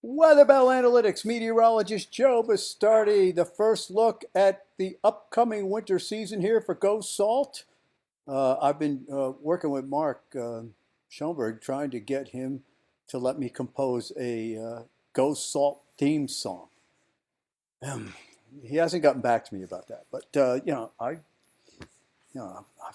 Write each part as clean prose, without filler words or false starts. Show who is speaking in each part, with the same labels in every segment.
Speaker 1: WeatherBELL Analytics meteorologist Joe Bastardi. The first look at the upcoming winter season here for Go Salt. I've been working with Mark Schoenberg, trying to get him to let me compose a Go Salt theme song. He hasn't gotten back to me about that, but I've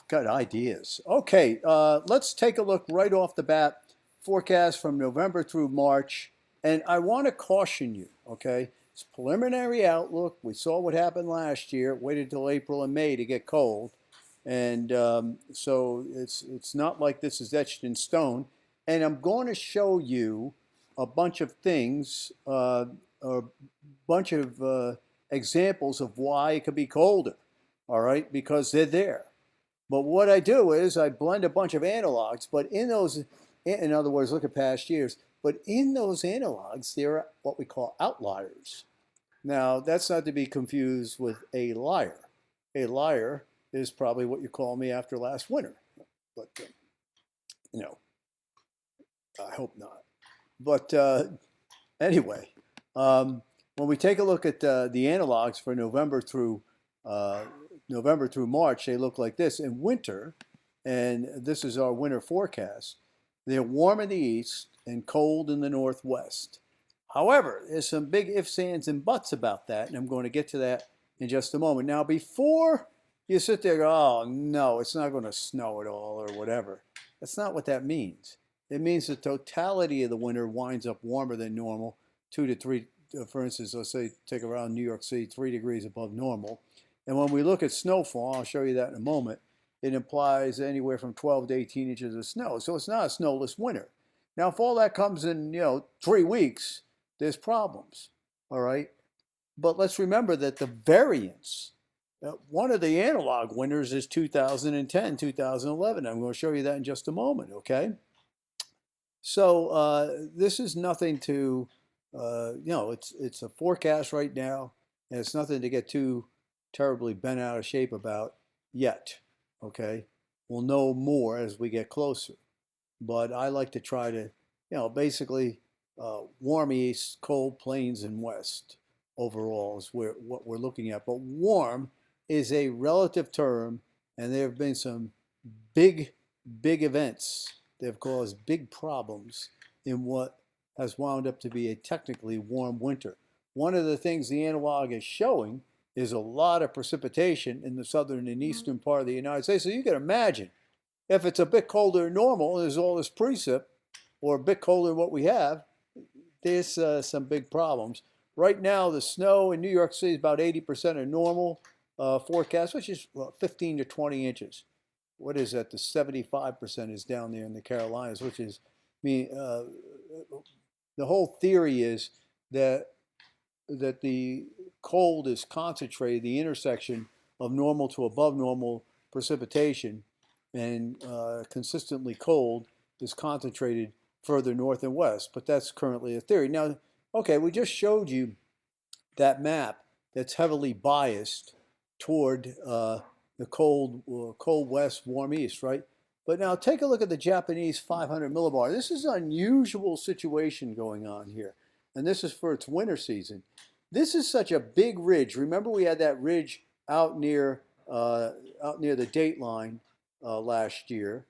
Speaker 1: got ideas. Okay, let's take a look right off the bat. Forecast from November through March. And I want to caution you, okay? It's preliminary outlook. We saw what happened last year. It waited till April and May to get cold. And so it's not like this is etched in stone. And I'm going to show you a bunch of things, a bunch of examples of why it could be colder, all right? Because they're there. But what I do is I blend a bunch of analogs, but in those, in other words, look at past years. But in those analogs, there are what we call outliers. Now, that's not to be confused with a liar. A liar is probably what you call me after last winter. But, I hope not. But anyway, when we take a look at the analogs for November through March, they look like this. In winter, and this is our winter forecast, they're warm in the east and cold in the northwest. However, there's some big ifs, ands, and buts about that, and I'm going to get to that in just a moment. Now, before you sit there and go, oh, no, it's not going to snow at all or whatever, that's not what that means. It means the totality of the winter winds up warmer than normal, 2 to 3, for instance, let's say take around New York City, 3 degrees above normal. And when we look at snowfall, I'll show you that in a moment, it implies anywhere from 12 to 18 inches of snow. So it's not a snowless winter. Now, if all that comes in, 3 weeks, there's problems, all right? But let's remember that the variance, one of the analog winters is 2010, 2011. I'm going to show you that in just a moment, okay? So this is nothing to, it's a forecast right now, and it's nothing to get too terribly bent out of shape about yet, okay? We'll know more as we get closer. But I like to try to, basically warm east, cold plains and west overall is what we're looking at. But warm is a relative term, and there have been some big events that have caused big problems in what has wound up to be a technically warm winter. One of the things the analog is showing is a lot of precipitation in the southern and eastern part of the United States. So you can imagine, if it's a bit colder than normal, there's all this precip, or a bit colder than what we have, there's some big problems. Right now, the snow in New York City is about 80% of normal forecast, which is 15 to 20 inches. What is that? The 75% is down there in the Carolinas, which is, the whole theory is that the cold is concentrated, the intersection of normal to above normal precipitation and consistently cold is concentrated further north and west, but that's currently a theory. Now, okay, we just showed you that map that's heavily biased toward the cold west, warm east, right? But now take a look at the Japanese 500 millibar. This is an unusual situation going on here, and this is for its winter season. This is such a big ridge. Remember, we had that ridge out near the date line last year.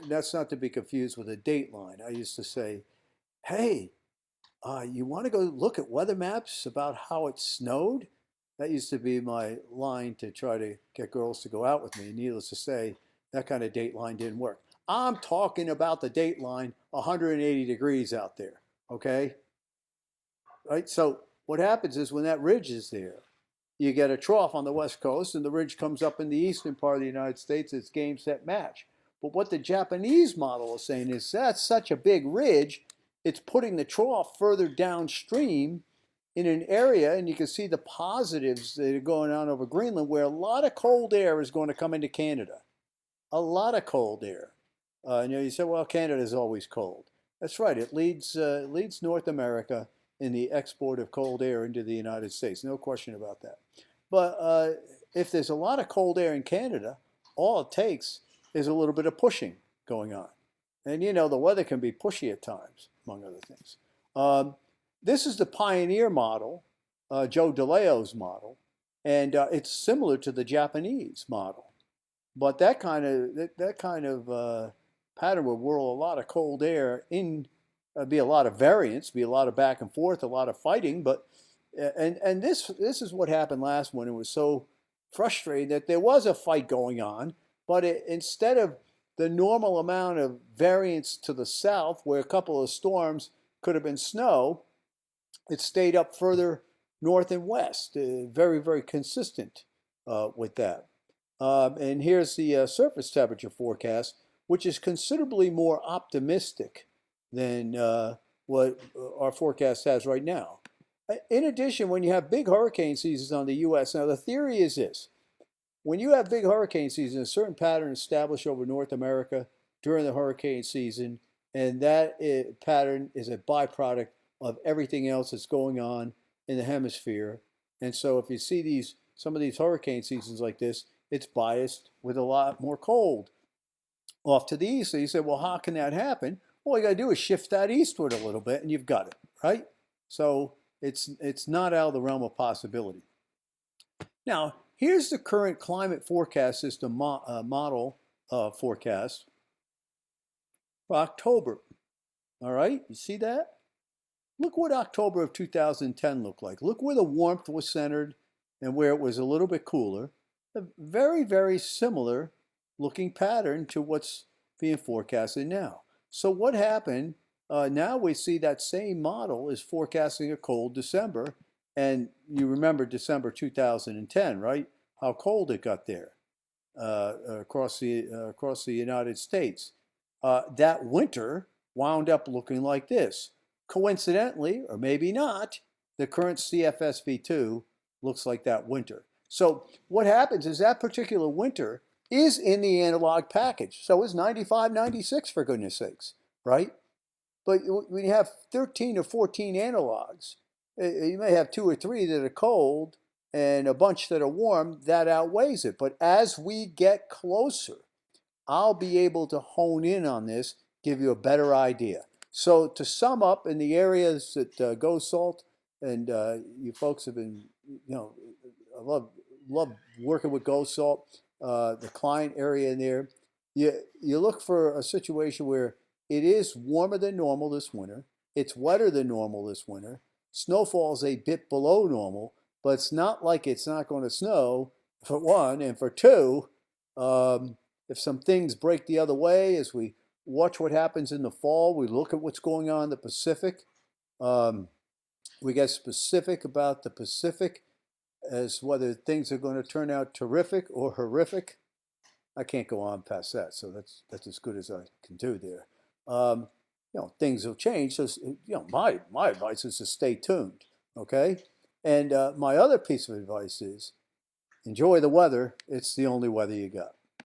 Speaker 1: That's not to be confused with a date line. I used to say, hey, you want to go look at weather maps about how it snowed? That used to be my line to try to get girls to go out with me. Needless to say, that kind of date line didn't work. I'm talking about the date line 180 degrees out there, okay? Right? So what happens is when that ridge is there, you get a trough on the west coast and the ridge comes up in the eastern part of the United States. It's game, set, match. But what the Japanese model is saying is that's such a big ridge, it's putting the trough further downstream in an area, and you can see the positives that are going on over Greenland, where a lot of cold air is going to come into Canada. A lot of cold air. You say, well, Canada is always cold. That's right. It leads North America in the export of cold air into the United States. No question about that. But if there's a lot of cold air in Canada, all it takes is a little bit of pushing going on. And the weather can be pushy at times, among other things. Um, this is the Pioneer model, Joe DeLeo's model, and it's similar to the Japanese model. But that kind of pattern would whirl a lot of cold air in, be a lot of variance, be a lot of back and forth, a lot of fighting. But and this is what happened last winter. It was so frustrating that there was a fight going on, but instead of the normal amount of variance to the south, where a couple of storms could have been snow, it stayed up further north and west. Very, very consistent with that. And here's the surface temperature forecast, which is considerably more optimistic than what our forecast has right now. In addition, when you have big hurricane seasons on the U.S., now the theory is this: when you have big hurricane season, a certain pattern is established over North America during the hurricane season, and that pattern is a byproduct of everything else that's going on in the hemisphere. And so if you see some of these hurricane seasons like this, it's biased with a lot more cold off to the east. So you say, well, how can that happen? All you got to do is shift that eastward a little bit, and you've got it, right? So it's not out of the realm of possibility. Now, here's the current climate forecast system model forecast for October. All right, you see that? Look what October of 2010 looked like. Look where the warmth was centered and where it was a little bit cooler. A very, very similar looking pattern to what's being forecasted now. So what happened? Now we see that same model is forecasting a cold December. And you remember December 2010, right? How cold it got there across the United States. That winter wound up looking like this. Coincidentally, or maybe not, the current CFSV2 looks like that winter. So what happens is that particular winter is in the analog package. So it's 95, 96 for goodness sakes, right? But when you have 13 or 14 analogs, you may have 2 or 3 that are cold and a bunch that are warm. That outweighs it. But as we get closer, I'll be able to hone in on this, give you a better idea. So to sum up, in the areas that Go Salt and you folks have been, I love working with Go Salt, the client area in there. You look for a situation where it is warmer than normal this winter. It's wetter than normal this winter. Snowfall is a bit below normal, but it's not like it's not going to snow, for one. And for two, if some things break the other way, as we watch what happens in the fall, we look at what's going on in the Pacific. We get specific about the Pacific as whether things are going to turn out terrific or horrific. I can't go on past that, so that's as good as I can do there. Things will change. So, my advice is to stay tuned, okay? And my other piece of advice is enjoy the weather. It's the only weather you got.